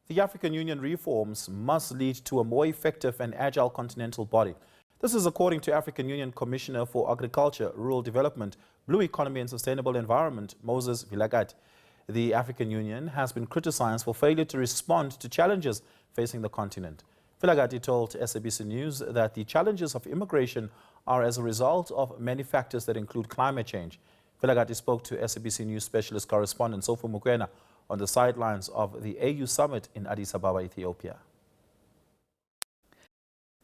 The African Union reforms must lead to a more effective and agile continental body. This is according to African Union Commissioner for Agriculture, Rural Development, Blue Economy and Sustainable Environment, Moses Vilakati. The African Union has been criticized for failure to respond to challenges facing the continent. Vilakati told SABC News that the challenges of immigration are as a result of many factors that include climate change. Vilakati spoke to SABC News specialist correspondent Sofu Mukwena on the sidelines of the AU summit in Addis Ababa, Ethiopia.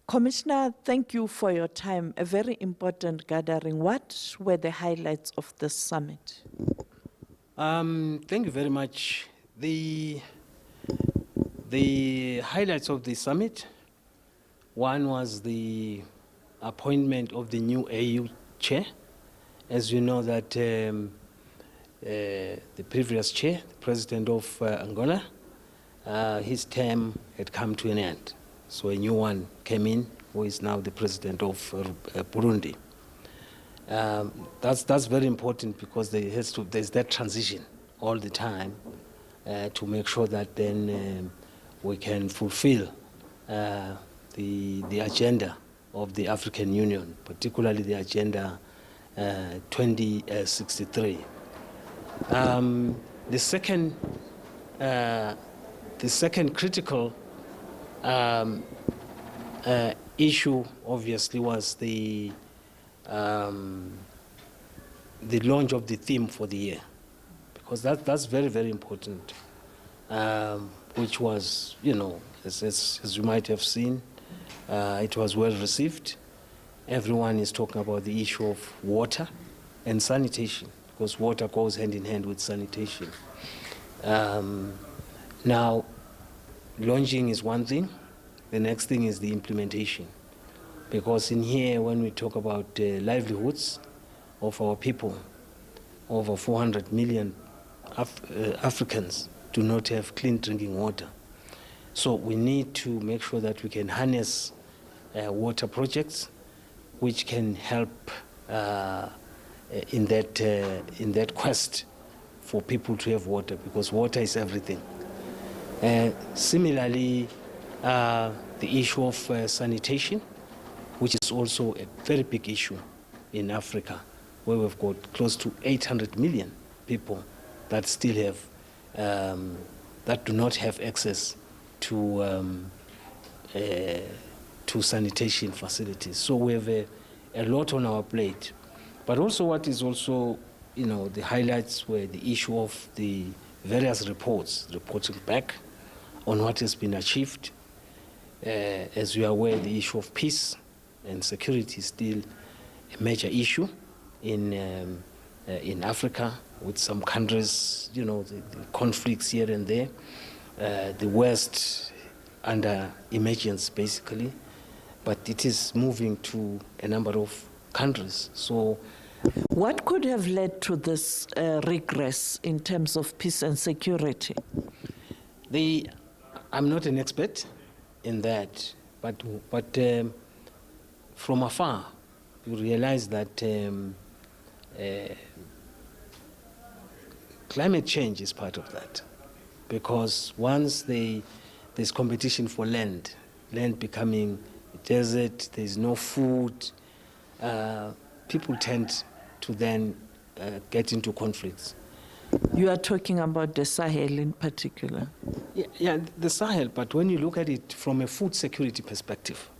Commissioner, thank you for your time. A very important gathering. What were the highlights of the summit? Thank you very much. The highlights of the summit, one was the appointment of the new AU chair. As you know that the previous chair, the president of Angola, his term had come to an end. So a new one came in, who is now the president of Burundi. That's very important because there's that transition all the time to make sure that then we can fulfill the agenda of the African Union, particularly the agenda 2063. The second critical issue, obviously, was the launch of the theme for the year, because that's very, very important, which was, you know, as you might have seen, it was well received. Everyone is talking about the issue of water and sanitation, because water goes hand in hand with sanitation. Now, launching is one thing. The next thing is the implementation. Because in here, when we talk about livelihoods of our people, over 400 million Africans do not have clean drinking water. So we need to make sure that we can harness water projects which can help in that quest for people to have water, because water is everything. Similarly, the issue of sanitation, which is also a very big issue in Africa, where we've got close to 800 million people that still have, that do not have access to sanitation facilities. So we have a lot on our plate. But also what is also, you know, the highlights were the issue of the various reports, reporting back on what has been achieved. As you are aware, the issue of peace and security is still a major issue in Africa, with some countries, you know, the conflicts here and there. The West under emergence, basically, but it is moving to a number of countries. So, what could have led to this regress in terms of peace and security? I'm not an expert in that, but from afar, you realize that climate change is part of that, because once there's competition for land becoming a desert, there's no food, people tend to then get into conflicts. You are talking about the Sahel in particular. Yeah, the Sahel, but when you look at it from a food security perspective,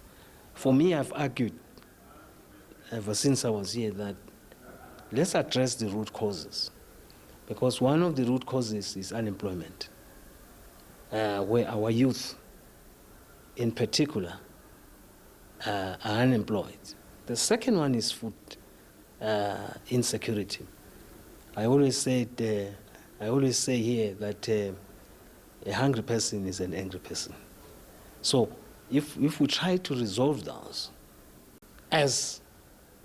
for me, I've argued ever since I was here that let's address the root causes, because one of the root causes is unemployment, where our youth in particular are unemployed. The second one is food insecurity. I always say here that a hungry person is an angry person. So if we try to resolve those as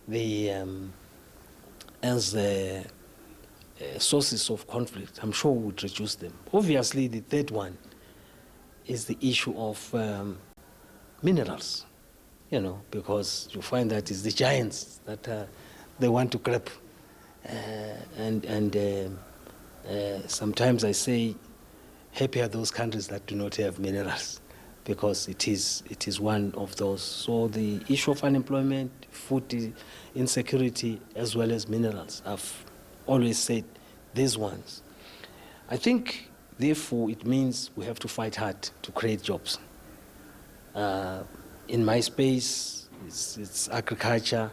the sources of conflict, I'm sure we would reduce them. Obviously, the third one is the issue of minerals, you know, because you find that it's the giants that they want to grab. Sometimes I say happy are those countries that do not have minerals, because it is one of those. So the issue of unemployment, food insecurity, as well as minerals, I've always said these ones. I think, therefore, it means we have to fight hard to create jobs. In my space, it's agriculture.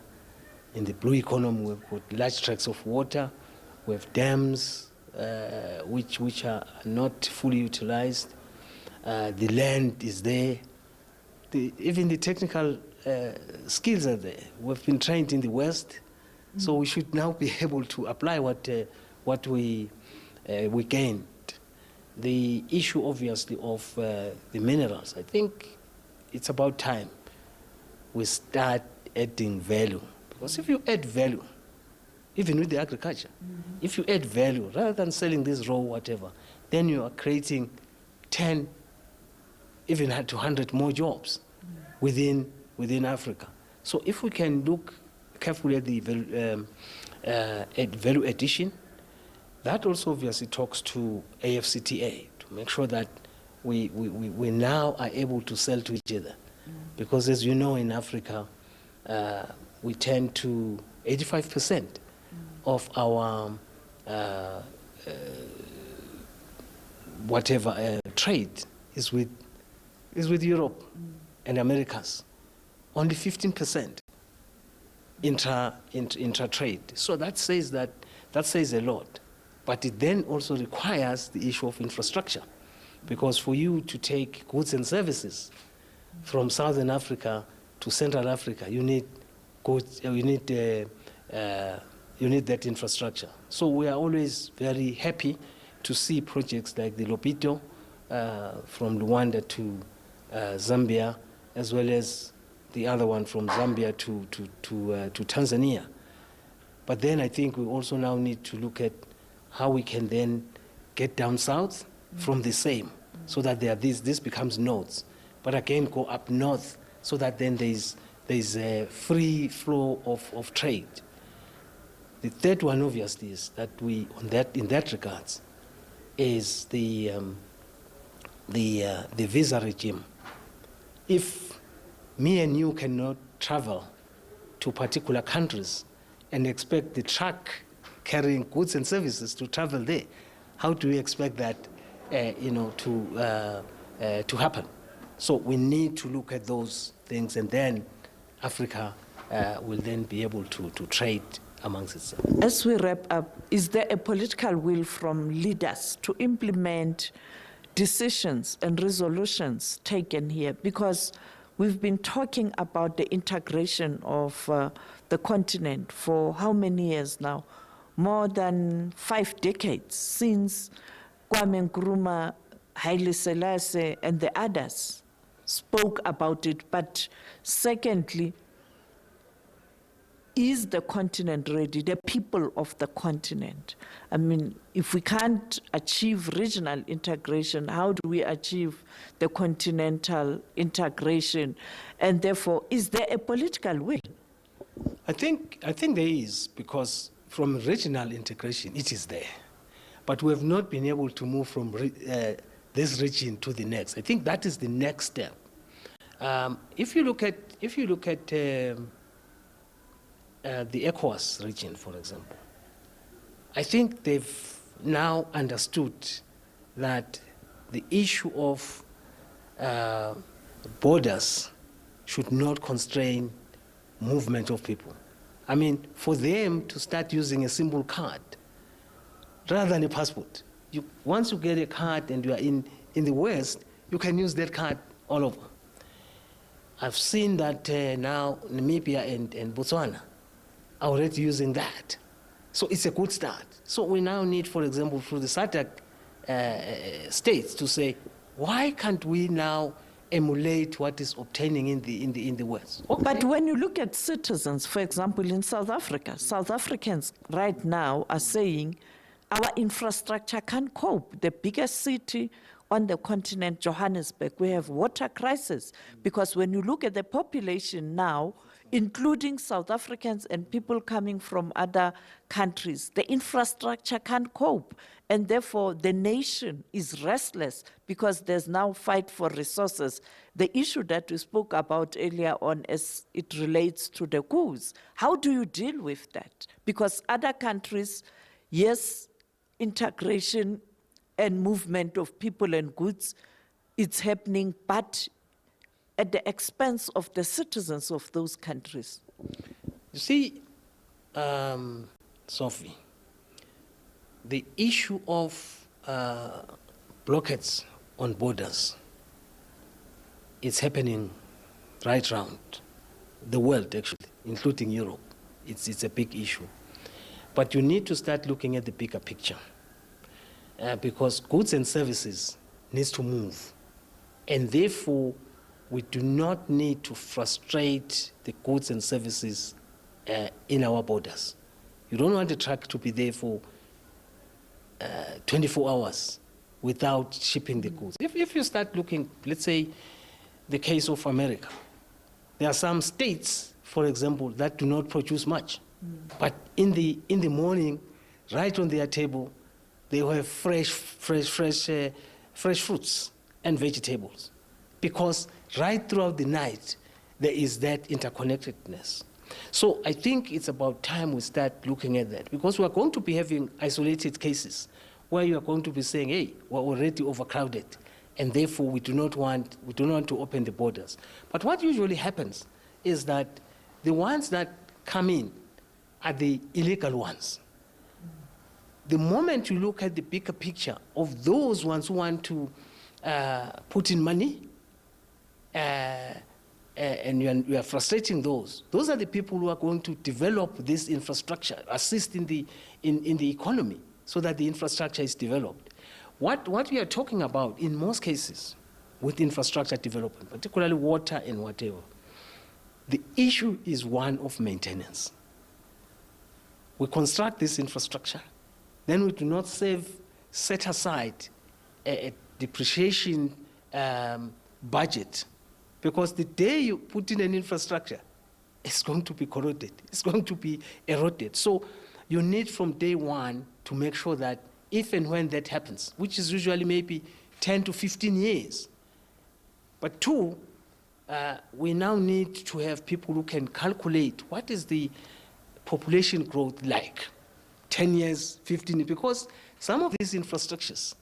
In the blue economy, we've got large tracts of water. We have dams, which are not fully utilized. The land is there. Even the technical skills are there. We've been trained in the West, so we should now be able to apply what we gained. The issue, obviously, of the minerals, I think it's about time we start adding value. Because if you add value, even with the agriculture, if you add value, rather than selling this raw whatever, then you are creating 10, even to 100 more jobs within Africa. So if we can look carefully at the value addition, that also obviously talks to AFCTA to make sure that we now are able to sell to each other. Because as you know, in Africa, we tend to 85% of our trade is with Europe and Americas. Only 15% intra trade. So that says a lot. But it then also requires the issue of infrastructure, because for you to take goods and services from Southern Africa to Central Africa, you need goods. You need that infrastructure. So we are always very happy to see projects like the Lobito from Rwanda to Zambia, as well as the other one from Zambia to Tanzania. But then I think we also now need to look at how we can then get down south from the same, so that this becomes nodes. But again, go up north, so that then there's a free flow of trade. The third one, obviously, is that in that regards, is the visa regime. If me and you cannot travel to particular countries and expect the truck carrying goods and services to travel there, how do we expect that to happen? So we need to look at those things, and then Africa will then be able to trade amongst itself. As we wrap up, is there a political will from leaders to implement decisions and resolutions taken here? Because we've been talking about the integration of the continent for how many years now? More than 5 decades, since Kwame Nkrumah, Haile Selassie, and the others spoke about it. But secondly, is the continent ready, the people of the continent? I mean, if we can't achieve regional integration, how do we achieve the continental integration? And therefore, is there a political will? I think there is, because from regional integration, it is there. But we have not been able to move from this region to the next. I think that is the next step. If you look at the ECOWAS region, for example, I think they've now understood that the issue of borders should not constrain movement of people. I mean, for them to start using a simple card rather than a passport. Once you get a card and you are in the West, you can use that card all over. I've seen that now Namibia and Botswana are already using that. So it's a good start. So we now need, for example, through the SADC states to say, why can't we now emulate what is obtaining in the West? Okay. But when you look at citizens, for example, in South Africa, South Africans right now are saying our infrastructure can't cope. The biggest city on the continent, Johannesburg, we have water crisis, because when you look at the population now, including South Africans and people coming from other countries. The infrastructure can't cope, and therefore the nation is restless because there's now fight for resources. The issue that we spoke about earlier on as it relates to the coups, how do you deal with that? Because other countries, yes, integration and movement of people and goods, it's happening, but at the expense of the citizens of those countries. You see, Sophie, the issue of blockades on borders is happening right around the world, actually, including Europe. It's a big issue. But you need to start looking at the bigger picture because goods and services needs to move. And therefore, we do not need to frustrate the goods and services in our borders. You don't want a truck to be there for 24 hours without shipping the goods. If you start looking, let's say, the case of America, there are some states, for example, that do not produce much. But in the morning, right on their table, they have fresh fruits and vegetables. Because right throughout the night, there is that interconnectedness. So I think it's about time we start looking at that, because we are going to be having isolated cases where you are going to be saying, hey, we're already overcrowded, and therefore we do not want to open the borders. But what usually happens is that the ones that come in are the illegal ones. The moment you look at the bigger picture of those ones who want to put in money, and you are frustrating those are the people who are going to develop this infrastructure, assist in the economy so that the infrastructure is developed. What we are talking about in most cases with infrastructure development, particularly water and whatever, the issue is one of maintenance. We construct this infrastructure, then we do not set aside a depreciation budget, because the day you put in an infrastructure, it's going to be corroded, it's going to be eroded. So you need from day one to make sure that if and when that happens, which is usually maybe 10 to 15 years, but two, we now need to have people who can calculate what is the population growth like 10 years, 15 years, because some of these infrastructures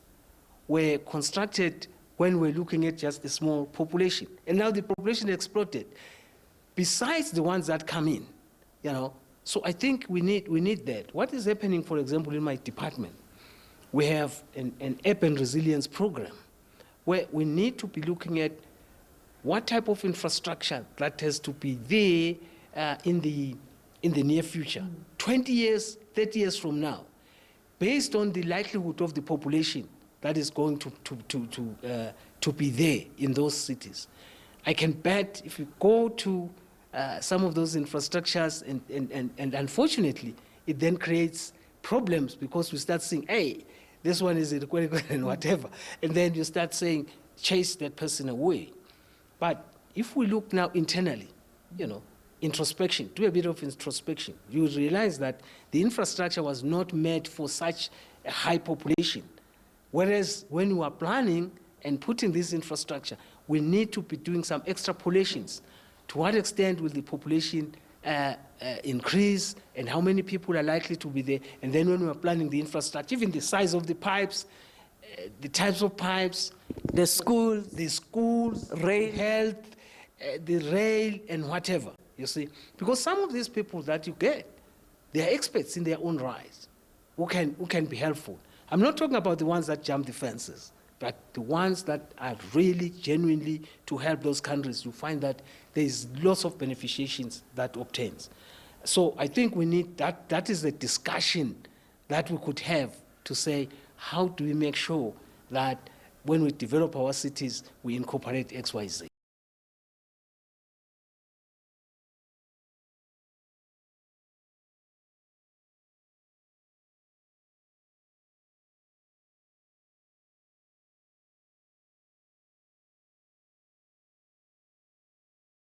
were constructed when we're looking at just a small population. And now the population exploded, besides the ones that come in, So I think we need that. What is happening, for example, in my department, we have an urban resilience program where we need to be looking at what type of infrastructure that has to be there in the near future, 20 years, 30 years from now, based on the likelihood of the population that is going to be there in those cities. I can bet if you go to some of those infrastructures, and unfortunately, it then creates problems because we start saying, hey, this one is and whatever, and then you start saying, chase that person away. But if we look now internally, introspection, do a bit of introspection, you realize that the infrastructure was not made for such a high population. Whereas when you are planning and putting this infrastructure, we need to be doing some extrapolations. To what extent will the population increase, and how many people are likely to be there? And then when we are planning the infrastructure, even the size of the pipes, the types of pipes, the schools, rail, health, the rail, and whatever, you see. Because some of these people that you get, they are experts in their own right, who can be helpful. I'm not talking about the ones that jump the fences, but the ones that are really genuinely to help those countries. You find that there's lots of beneficiations that obtains. So I think we need that is the discussion that we could have to say, how do we make sure that when we develop our cities, we incorporate X, Y, Z?